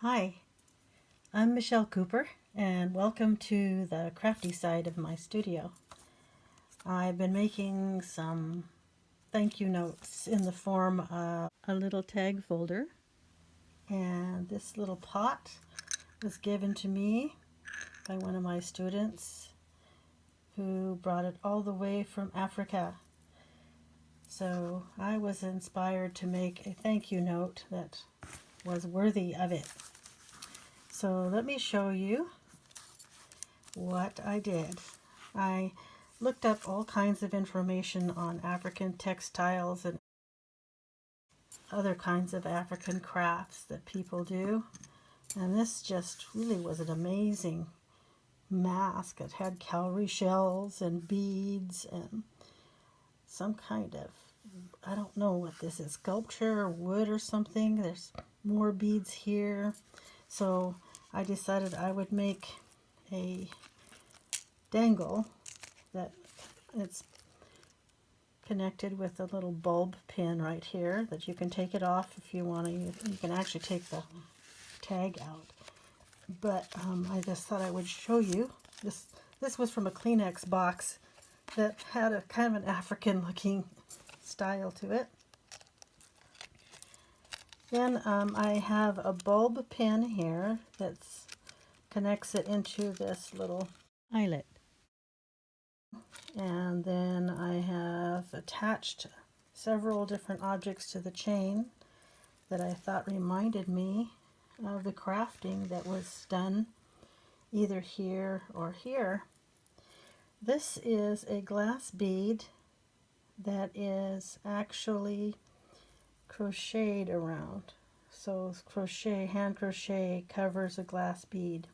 Hi, I'm Michelle Cooper, and welcome to the crafty side of my studio. I've been making some thank you notes in the form of a little tag folder, and this little pot was given to me by one of my students who brought it all the way from Africa. So I was inspired to make a thank you note that was worthy of it. So let me show you what I did. I looked up all kinds of information on African textiles and other kinds of African crafts that people do, and this just really was an amazing mask. It had cowrie shells and beads and some kind of, I don't know what this is, sculpture or wood or something. There's more beads here. So I decided I would make a dangle that it's connected with a little bulb pin right here that you can take it off if you want to. You can actually take the tag out. But I just thought I would show you. This was from a Kleenex box that had a kind of an African looking style to it. Then I have a bulb pin here that connects it into this little eyelet. And then I have attached several different objects to the chain that I thought reminded me of the crafting that was done either here or here. This is a glass bead that is actually crocheted around. So crochet, hand crochet covers a glass bead.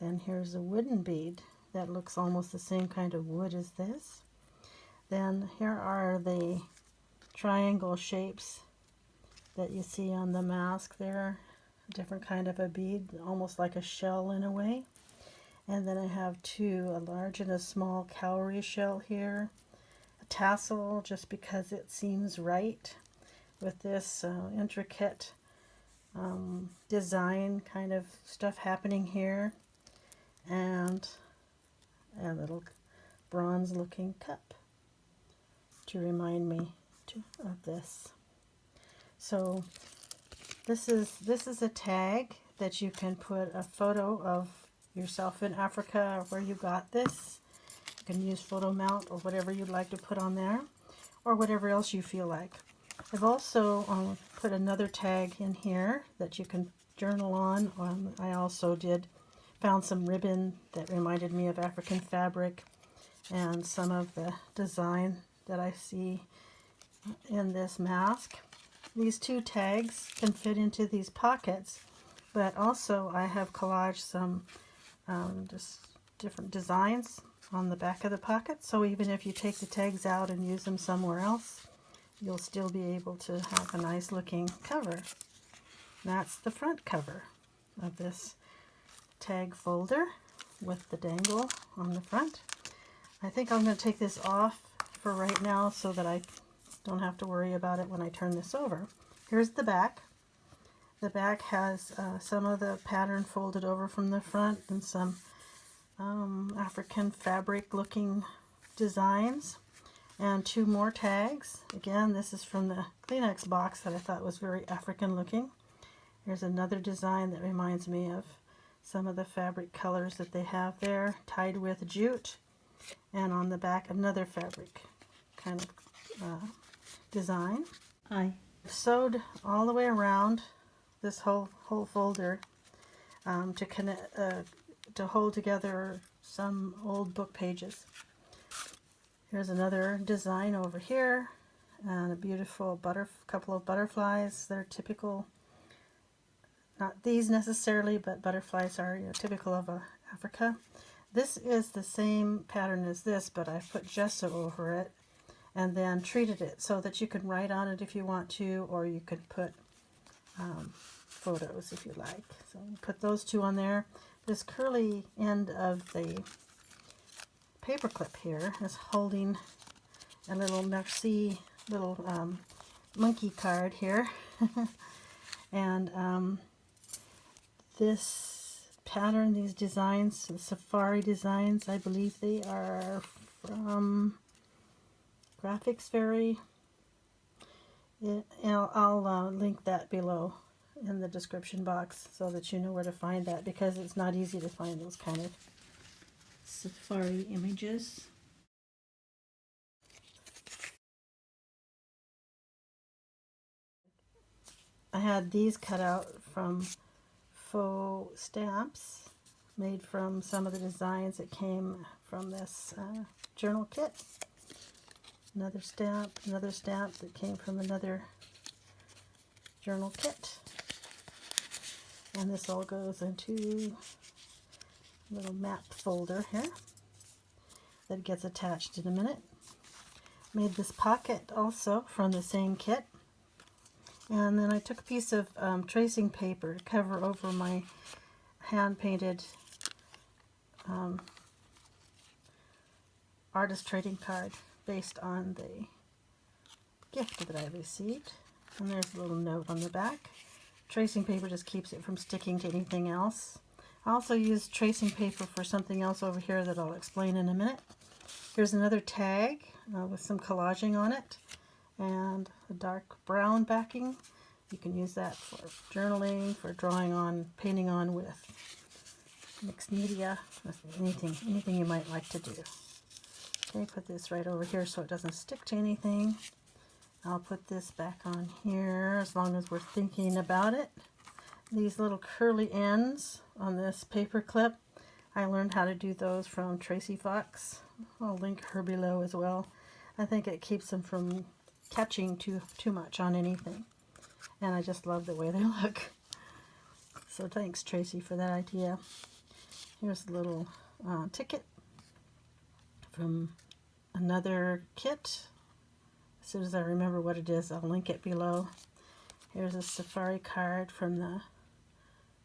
Then here's a wooden bead that looks almost the same kind of wood as this. Then here are the triangle shapes that you see on the mask there. A different kind of a bead, almost like a shell in a way. And then I have two, a large and a small cowrie shell here. A tassel, just because it seems right with this intricate design kind of stuff happening here. And a little bronze looking cup to remind me of this. So this is a tag that you can put a photo of yourself in Africa or where you got this. You can use photo mount or whatever you'd like to put on there, or whatever else you feel like. I've also put another tag in here that you can journal on. I also found some ribbon that reminded me of African fabric and some of the design that I see in this mask. These two tags can fit into these pockets, but also I have collaged some just different designs on the back of the pocket, so even if you take the tags out and use them somewhere else, you'll still be able to have a nice looking cover. That's the front cover of this tag folder with the dangle on the front. I think I'm going to take this off for right now so that I don't have to worry about it when I turn this over. Here's the back. The back has some of the pattern folded over from the front and some African fabric looking designs, and two more tags. Again, this is from the Kleenex box that I thought was very African looking. Here's another design that reminds me of some of the fabric colors that they have there, tied with jute, and on the back another fabric kind of design. I sewed all the way around this whole folder to hold together some old book pages. Here's another design over here, and a beautiful couple of butterflies. They're typical, not these necessarily, but butterflies are typical of Africa. This is the same pattern as this, but I put gesso over it and then treated it so that you can write on it if you want to, or you could put photos if you like. So put those two on there. This curly end of the paperclip here is holding a little merci little monkey card here. And this pattern, these designs, the safari designs, I believe they are from Graphics Fairy. I'll link that below in the description box so that you know where to find that, because it's not easy to find those kind of safari images. I had these cut out from faux stamps made from some of the designs that came from this journal kit. Another stamp that came from another journal kit. And this all goes into a little map folder here that gets attached in a minute. Made this pocket also from the same kit. And then I took a piece of tracing paper to cover over my hand-painted artist trading card based on the gift that I received. And there's a little note on the back. Tracing paper just keeps it from sticking to anything else. I also used tracing paper for something else over here that I'll explain in a minute. Here's another tag with some collaging on it, and a dark brown backing. You can use that for journaling, for drawing on, painting on with mixed media, anything you might like to do. Okay, put this right over here so it doesn't stick to anything. I'll put this back on here as long as we're thinking about it. These little curly ends on this paper clip, I learned how to do those from Tracie Fox. I'll link her below as well. I think it keeps them from catching too much on anything. And I just love the way they look. So thanks, Tracie, for that idea. Here's a little ticket from another kit. As soon as I remember what it is, I'll link it below. Here's a safari card from the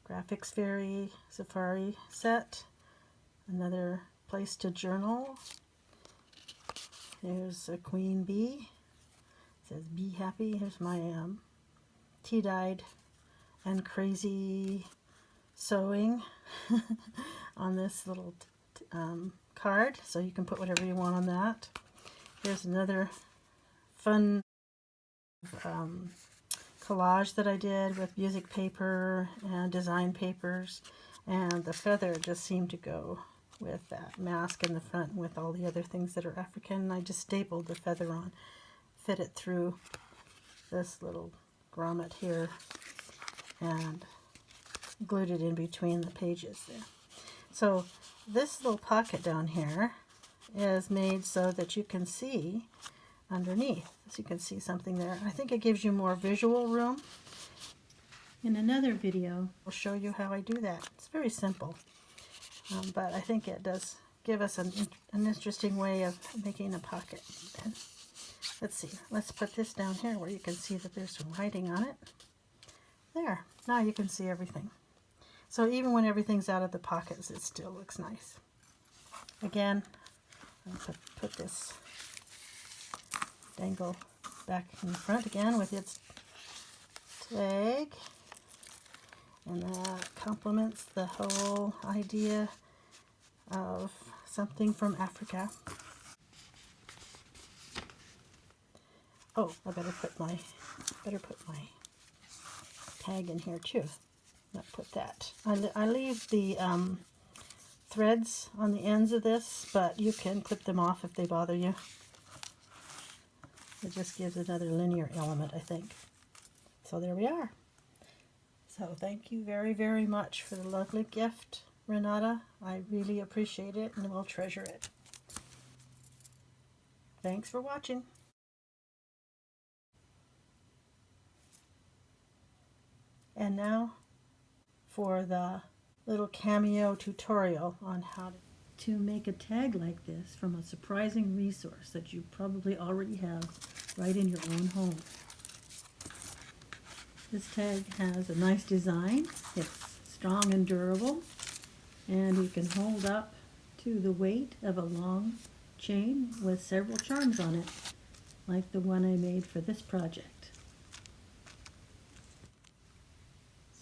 Graphics Fairy Safari set. Another place to journal. Here's a queen bee. It says be happy. Here's my tea-dyed and crazy sewing on this little card, so you can put whatever you want on that. Here's another fun collage that I did with music paper and design papers, and the feather just seemed to go with that mask in the front with all the other things that are African. I just stapled the feather on, fit it through this little grommet here, and glued it in between the pages there. So this little pocket down here is made so that you can see underneath, so you can see something there. I think it gives you more visual room. In another video, I'll show you how I do that. It's very simple, but I think it does give us an interesting way of making a pocket. And let's see, let's put this down here where you can see that there's some writing on it. There, now you can see everything. So even when everything's out of the pockets, it still looks nice. Again, I'll put this dangle back in front again with its tag, and that complements the whole idea of something from Africa. Oh, I better put my tag in here too. Not put that. I leave the threads on the ends of this, but you can clip them off if they bother you. It just gives another linear element, I think. So there we are. So thank you very, very much for the lovely gift, Renata. I really appreciate it and will treasure it. Thanks for watching. And now for the little Cameo tutorial on how to make a tag like this from a surprising resource that you probably already have right in your own home. This tag has a nice design. It's strong and durable, and you can hold up to the weight of a long chain with several charms on it, like the one I made for this project.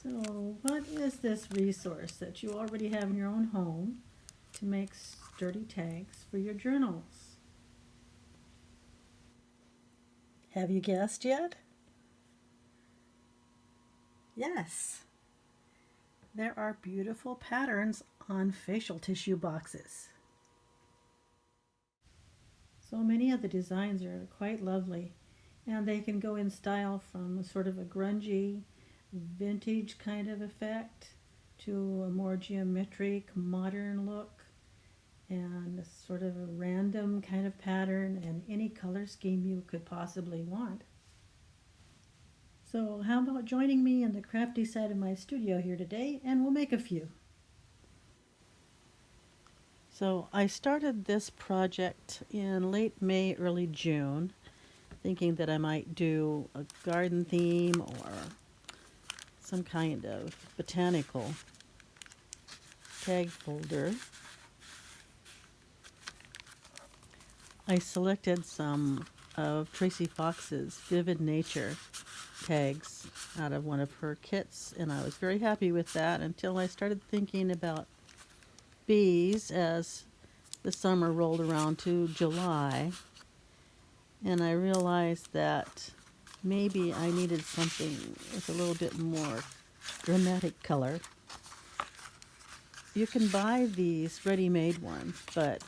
So So what is this resource that you already have in your own home to make sturdy tags for your journals? Have you guessed yet? Yes. There are beautiful patterns on facial tissue boxes. So many of the designs are quite lovely, and they can go in style from sort of a grungy, vintage kind of effect to a more geometric, modern look, and sort of a random kind of pattern and any color scheme you could possibly want. So how about joining me in the crafty side of my studio here today, and we'll make a few. So I started this project in late May, early June, thinking that I might do a garden theme or some kind of botanical tag folder. I selected some of Tracie Fox's Vivid Nature tags out of one of her kits, and I was very happy with that until I started thinking about bees as the summer rolled around to July, and I realized that maybe I needed something with a little bit more dramatic color. You can buy these ready-made ones, but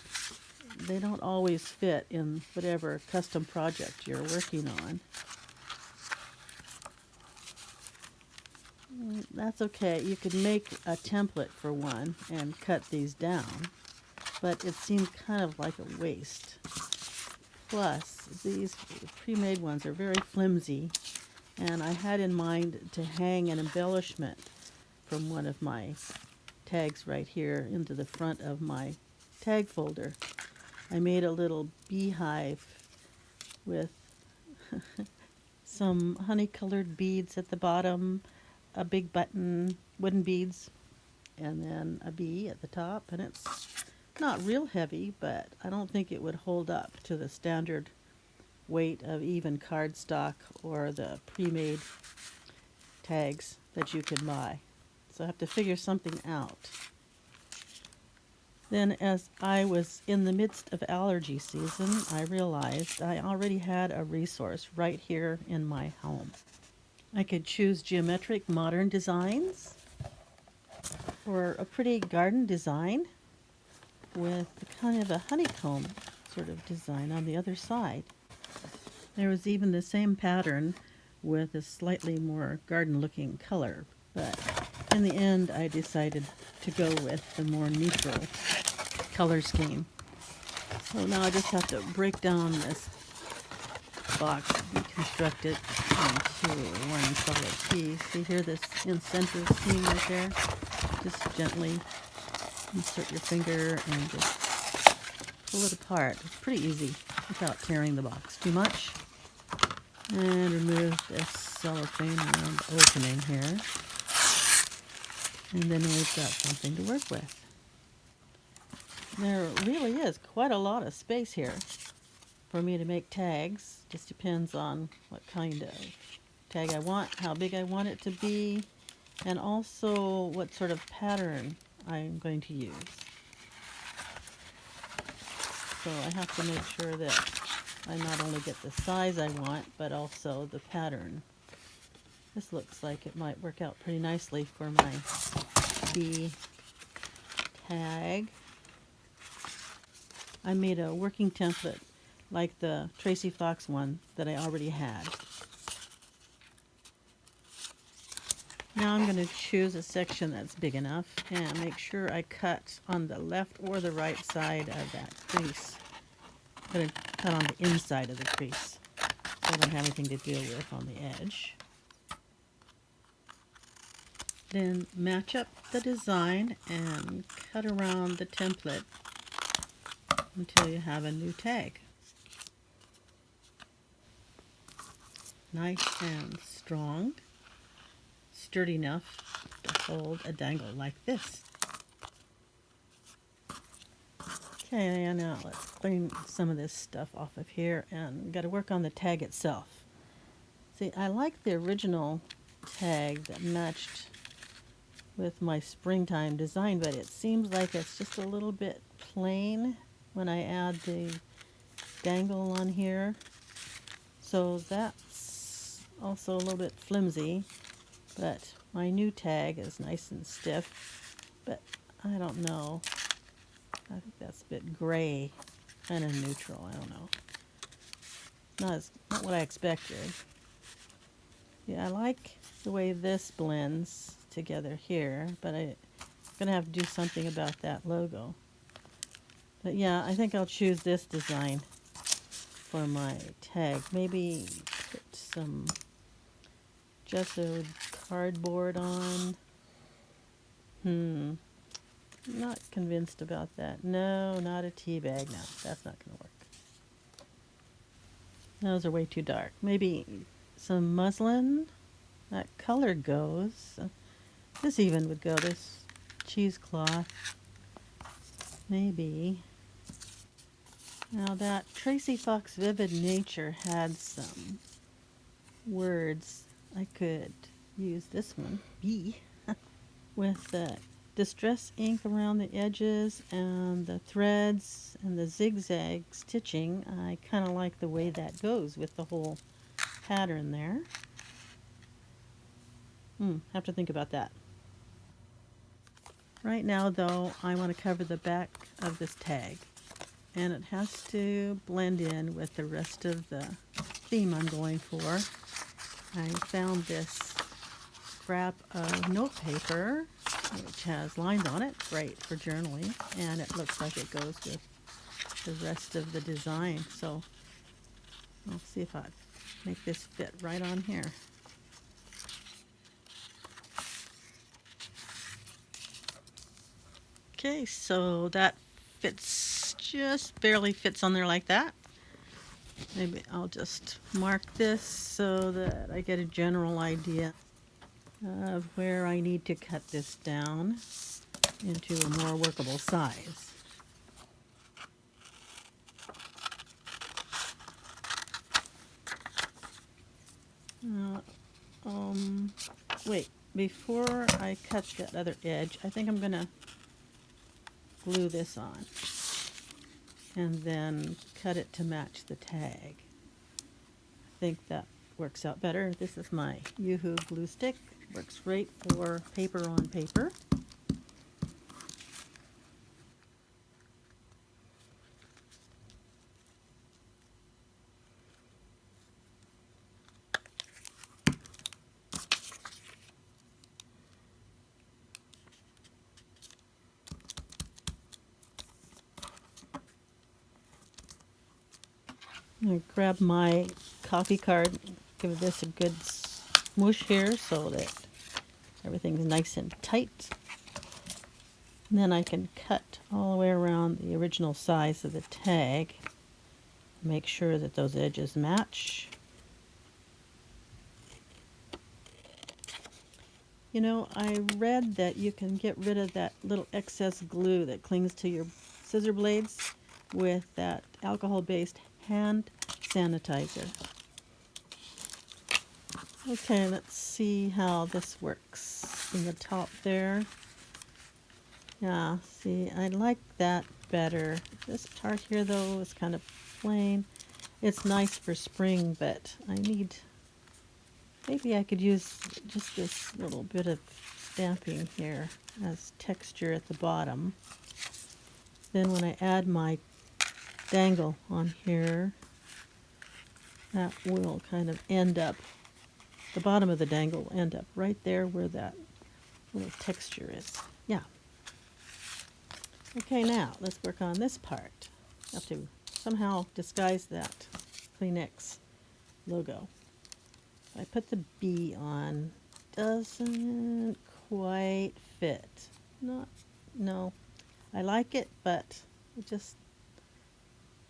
they don't always fit in whatever custom project you're working on. That's okay. You could make a template for one and cut these down, but it seemed kind of like a waste. Plus, these pre-made ones are very flimsy, and I had in mind to hang an embellishment from one of my tags right here into the front of my tag folder. I made a little beehive with some honey-colored beads at the bottom, a big button, wooden beads, and then a bee at the top. And it's not real heavy, but I don't think it would hold up to the standard weight of even cardstock or the pre-made tags that you can buy. So I have to figure something out. Then, as I was in the midst of allergy season, I realized I already had a resource right here in my home. I could choose geometric modern designs or a pretty garden design with kind of a honeycomb sort of design on the other side. There was even the same pattern with a slightly more garden-looking color, but in the end I decided to go with the more neutral color scheme. So now I just have to break down this box, deconstruct it into one solid piece. See here, this incentive seam right there? Just gently insert your finger and just pull it apart. It's pretty easy without tearing the box too much. And remove this cellophane around the opening here. And then we've got something to work with. There really is quite a lot of space here for me to make tags. Just depends on what kind of tag I want, how big I want it to be, and also what sort of pattern I'm going to use. So I have to make sure that I not only get the size I want, but also the pattern. This looks like it might work out pretty nicely for my bee tag. I made a working template like the Tracie Fox one that I already had. Now I'm going to choose a section that's big enough and make sure I cut on the left or the right side of that crease. I'm going to cut on the inside of the crease so I don't have anything to deal with on the edge. Then match up the design and cut around the template until you have a new tag. Nice and strong, sturdy enough to hold a dangle like this. Okay, now let's clean some of this stuff off of here and got to work on the tag itself. See, I like the original tag that matched with my springtime design, but it seems like it's just a little bit plain when I add the dangle on here. So that's also a little bit flimsy, but my new tag is nice and stiff, but I don't know. I think that's a bit gray, kind of neutral, I don't know. Not what I expected. Yeah, I like the way this blends together here, but I'm going to have to do something about that logo. But yeah, I think I'll choose this design for my tag. Maybe put some gessoed cardboard on. Not convinced about that. No, not a tea bag. No, that's not going to work. Those are way too dark. Maybe some muslin. That color goes. This even would go. This cheesecloth. Maybe. Now that Tracie Fox Vivid Nature had some words. I could use this one, B, with the distress ink around the edges and the threads and the zigzag stitching. I kind of like the way that goes with the whole pattern there. Have to think about that. Right now though, I want to cover the back of this tag, and it has to blend in with the rest of the theme I'm going for. I found this scrap of note paper which has lines on it, great for journaling, and it looks like it goes with the rest of the design. So I'll see if I make this fit right on here. Okay, so that fits, just barely fits on there like that. Maybe I'll just mark this so that I get a general idea of where I need to cut this down into a more workable size. Wait, before I cut that other edge, I think I'm going to glue this on and then cut it to match the tag. I think that works out better. This is my Yoo-Hoo glue stick. Works great for paper on paper. I'm going to grab my coffee card, give this a good smoosh here so that everything's nice and tight. And then I can cut all the way around the original size of the tag. Make sure that those edges match. You know, I read that you can get rid of that little excess glue that clings to your scissor blades with that alcohol-based hand sanitizer. Okay, let's see how this works in the top there. Yeah, see, I like that better. This part here, though, is kind of plain. It's nice for spring, but I need... Maybe I could use just this little bit of stamping here as texture at the bottom. Then when I add my dangle on here, that will kind of end up, the bottom of the dangle will end up right there where that little texture is. Yeah. Okay, now let's work on this part. I have to somehow disguise that Kleenex logo. I put the B on, doesn't quite fit. No, I like it, but it just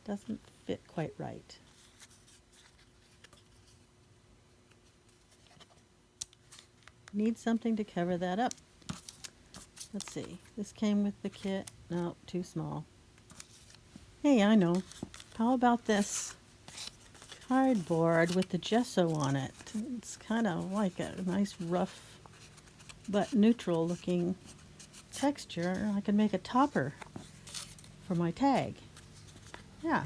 doesn't fit quite right. Need something to cover that up. Let's see, this came with the kit. No, too small. Hey, I know. How about this cardboard with the gesso on it? It's kind of like a nice rough but neutral looking texture, I can make a topper for my tag. Yeah,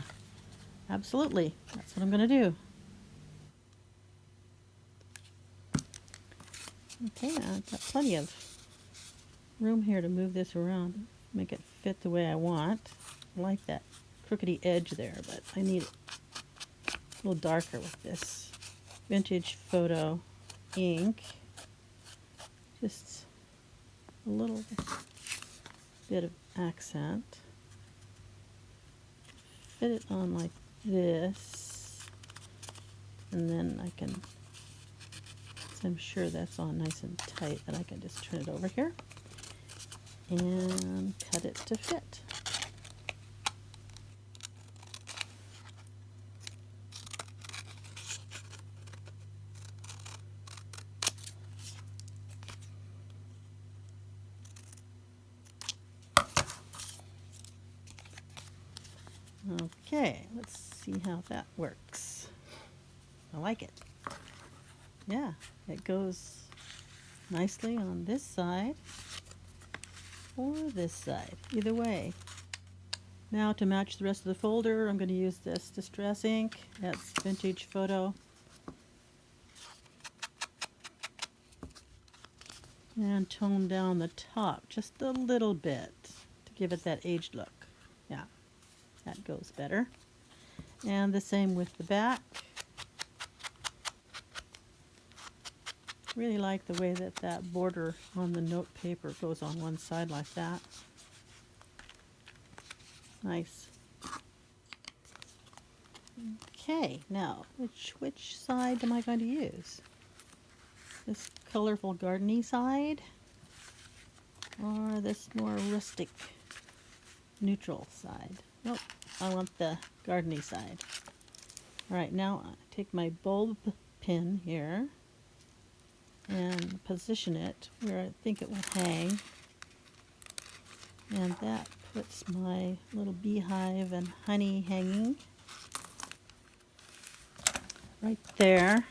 absolutely. That's what I'm going to do. Okay, I've got plenty of room here to move this around, make it fit the way I want. I like that crookedy edge there, but I need it a little darker with this vintage photo ink. Just a little bit of accent. Fit it on like this, and then I can, so I'm sure that's on nice and tight, that I can just turn it over here and cut it to fit. Okay, let's see how that works. I like it. Yeah, it goes nicely on this side or this side, either way. Now to match the rest of the folder, I'm going to use this Distress ink. That's Vintage Photo. And tone down the top just a little bit to give it that aged look. Yeah, that goes better. And the same with the back. Really like the way that that border on the note paper goes on one side like that. Nice. Okay, now which side am I going to use? This colorful gardeny side or this more rustic neutral side? Nope, I want the gardeny side. Alright, now I take my bulb pin here and position it where I think it will hang, and that puts my little beehive and honey hanging right there.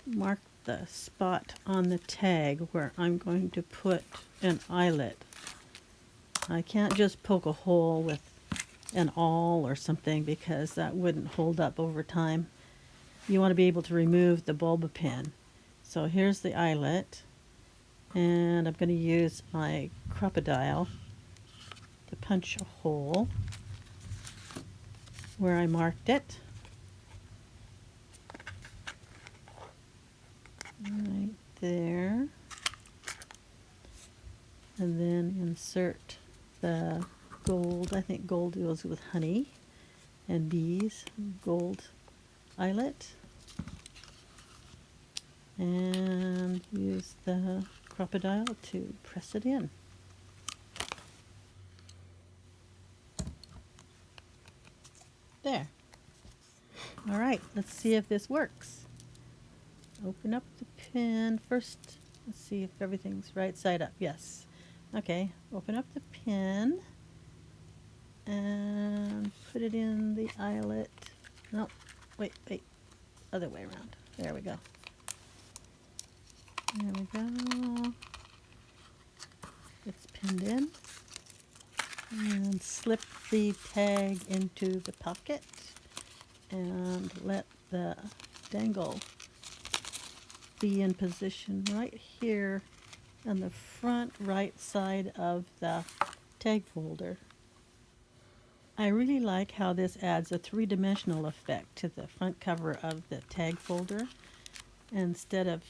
Mark the spot on the tag where I'm going to put an eyelet. I can't just poke a hole with an awl or something because that wouldn't hold up over time. You want to be able to remove the bulb pin. So here's the eyelet, and I'm going to use my crocodile to punch a hole where I marked it. Right there. And then insert the gold. I think gold goes with honey and bees. Gold eyelet. And use the crocodile to press it in. There. All right, let's see if this works. Open up the pin first. Let's see if everything's right side up. Yes. Okay, open up the pin and put it in the eyelet. No, wait, other way around. There we go. There we go. It's pinned in. And slip the tag into the pocket and let the dangle be in position right here on the front right side of the tag folder. I really like how this adds a three-dimensional effect to the front cover of the tag folder, instead of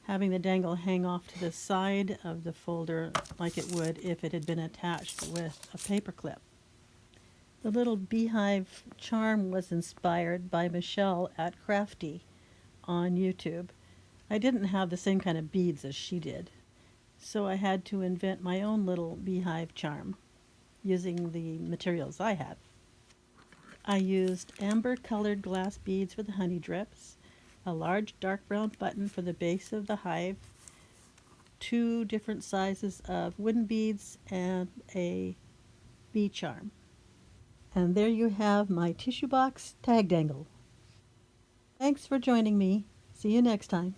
having the dangle hang off to the side of the folder like it would if it had been attached with a paper clip. The little beehive charm was inspired by Michelle at Craftie on YouTube. I didn't have the same kind of beads as she did, so I had to invent my own little beehive charm using the materials I had. I used amber-colored glass beads for the honey drips, a large dark brown button for the base of the hive, 2 different sizes of wooden beads, and a bee charm. And there you have my tissue box tag dangle. Thanks for joining me. See you next time.